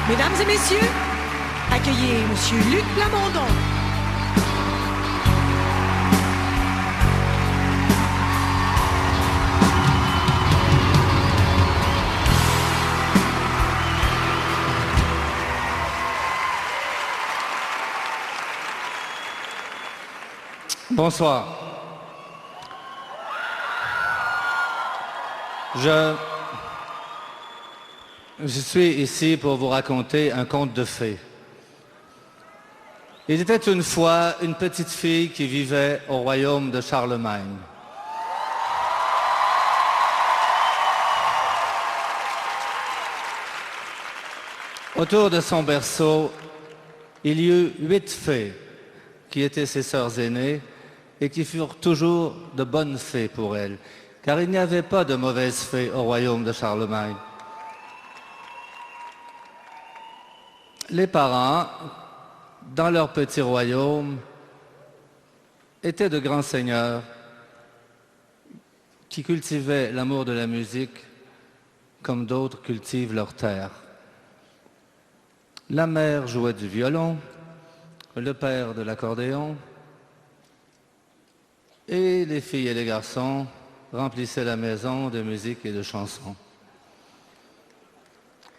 Mesdames et messieurs, accueillez Monsieur Luc Plamondon. Bonsoir. Je suis ici pour vous raconter un conte de fées. Il était une fois une petite fille qui vivait au royaume de Charlemagne. Autour de son berceau, il y eut 8 fées qui étaient ses sœurs aînées et qui furent toujours de bonnes fées pour elle, car il n'y avait pas de mauvaises fées au royaume de Charlemagne. Les parents, dans leur petit royaume, étaient de grands seigneurs qui cultivaient l'amour de la musique comme d'autres cultivent leur terre. La mère jouait du violon, le père de l'accordéon, et les filles et les garçons remplissaient la maison de musique et de chansons.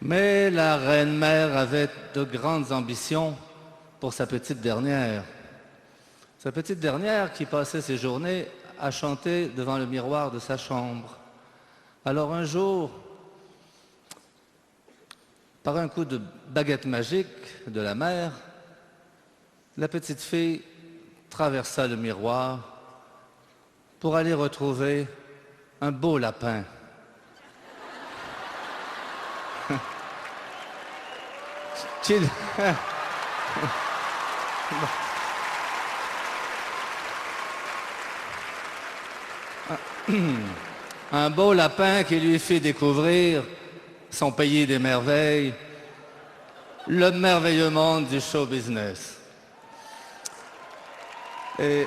Mais la reine-mère avait de grandes ambitions pour sa petite dernière. Sa petite dernière qui passait ses journées à chanter devant le miroir de sa chambre. Alors un jour, par un coup de baguette magique de la mère, la petite fille traversa le miroir pour aller retrouver un beau lapin. Un beau lapin qui lui fit découvrir son pays des merveilles, le merveilleux monde du show business. Et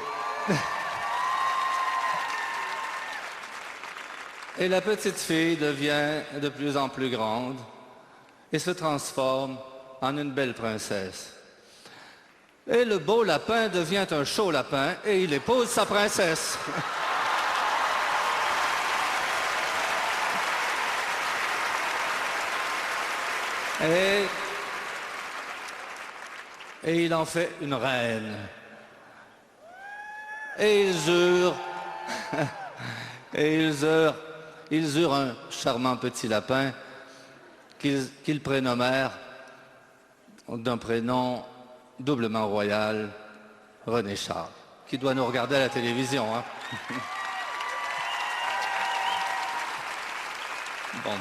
la petite fille devient de plus en plus grande et se transforme en une belle princesse. Et le beau lapin devient un chaud lapin et il épouse sa princesse. Et il en fait une reine. Et ils eurent un charmant petit lapin qu'ils prénommèrent d'un prénom doublement royal, René Charles, qui doit nous regarder à la télévision. Hein? Bon.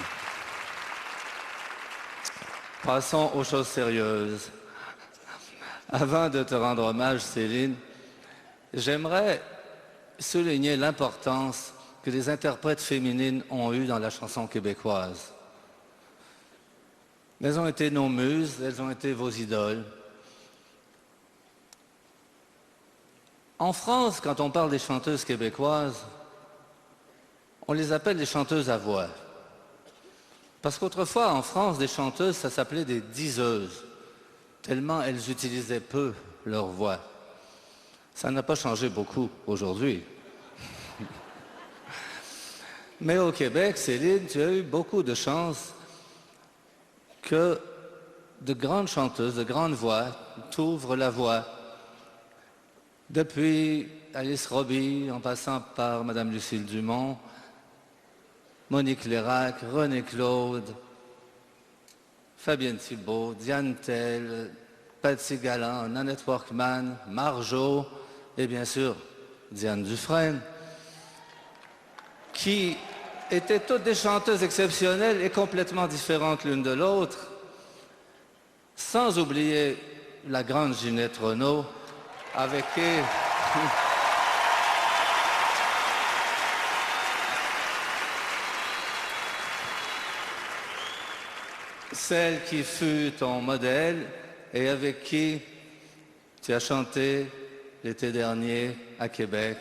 Passons aux choses sérieuses. Avant de te rendre hommage, Céline, j'aimerais souligner l'importance que les interprètes féminines ont eue dans la chanson québécoise. Elles ont été nos muses, elles ont été vos idoles. En France, quand on parle des chanteuses québécoises, on les appelle des chanteuses à voix. Parce qu'autrefois, en France, des chanteuses, ça s'appelait des diseuses, tellement elles utilisaient peu leur voix. Ça n'a pas changé beaucoup aujourd'hui. Mais au Québec, Céline, tu as eu beaucoup de chance que de grandes chanteuses, de grandes voix, t'ouvrent la voix. Depuis Alice Robbie, en passant par Madame Lucille Dumont, Monique Lérac, René Claude, Fabienne Thibault, Diane Tell, Patsy Galland, Nanette Workman, Marjo et bien sûr Diane Dufresne, qui étaient toutes des chanteuses exceptionnelles et complètement différentes l'une de l'autre, sans oublier la grande Ginette Renaud, avec qui celle qui fut ton modèle et avec qui tu as chanté l'été dernier à Québec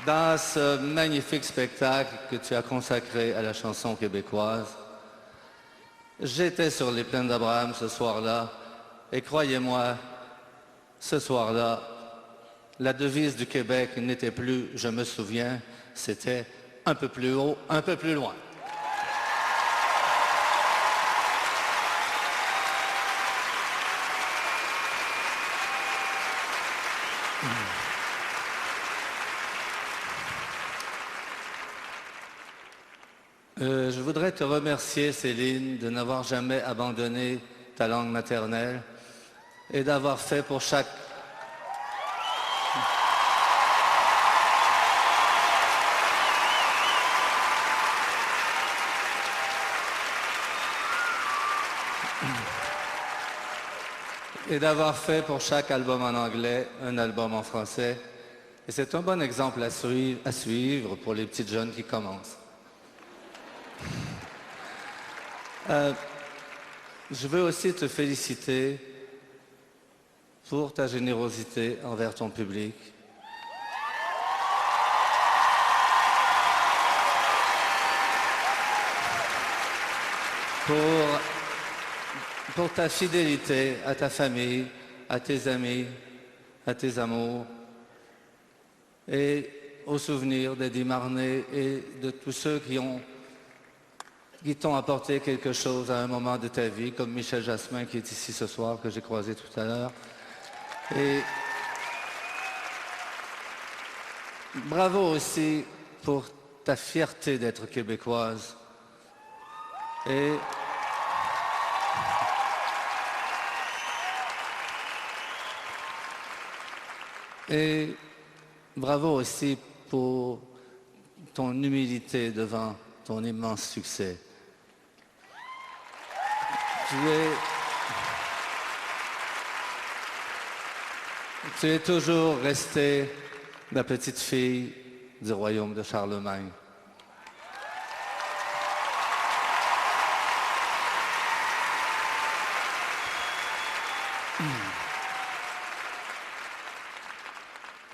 dans ce magnifique spectacle que tu as consacré à la chanson québécoise. J'étais sur les plaines d'Abraham ce soir-là, et croyez-moi, ce soir-là, la devise du Québec n'était plus « Je me souviens », c'était « Un peu plus haut, un peu plus loin ». Je voudrais te remercier, Céline, de n'avoir jamais abandonné ta langue maternelle et d'avoir fait pour chaque... et d'avoir fait pour chaque album en anglais un album en français. Et c'est un bon exemple à suivre pour les petites jeunes qui commencent. Je veux aussi te féliciter pour ta générosité envers ton public. Pour ta fidélité à ta famille, à tes amis, à tes amours et aux souvenirs d'Eddie Marnay et de tous ceux qui t'ont apporté quelque chose à un moment de ta vie, comme Michel Jasmin qui est ici ce soir, que j'ai croisé tout à l'heure. Et bravo aussi pour ta fierté d'être québécoise. Et bravo aussi pour ton humilité devant ton immense succès. Tu es toujours restée la petite fille du royaume de Charlemagne.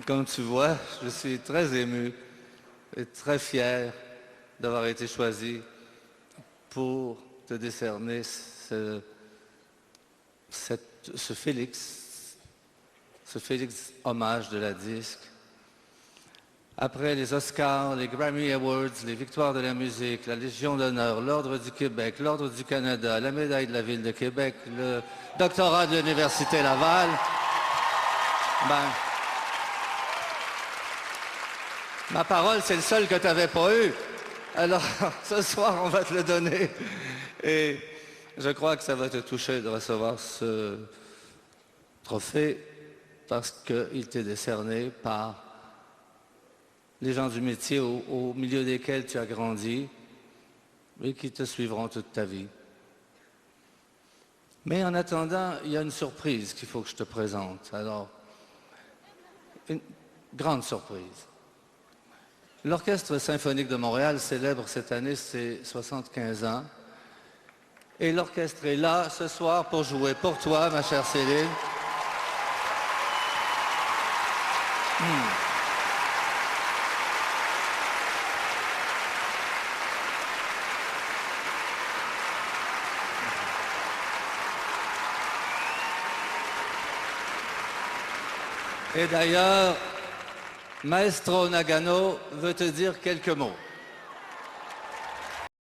Comme tu vois, je suis très ému et très fier d'avoir été choisi pour te décerner ce Félix hommage de la disque. Après les Oscars, les Grammy Awards, les Victoires de la musique, la Légion d'honneur, l'Ordre du Québec, l'Ordre du Canada, la médaille de la Ville de Québec, le doctorat de l'Université Laval, ma parole, c'est le seul que tu n'avais pas eu. Alors, ce soir, on va te le donner. Et je crois que ça va te toucher de recevoir ce trophée parce qu'il t'est décerné par les gens du métier au milieu desquels tu as grandi et qui te suivront toute ta vie. Mais en attendant, il y a une surprise qu'il faut que je te présente. Alors, une grande surprise. L'Orchestre symphonique de Montréal célèbre cette année ses 75 ans. Et l'orchestre est là ce soir pour jouer pour toi, ma chère Céline. Et d'ailleurs, Maestro Nagano veut te dire quelques mots.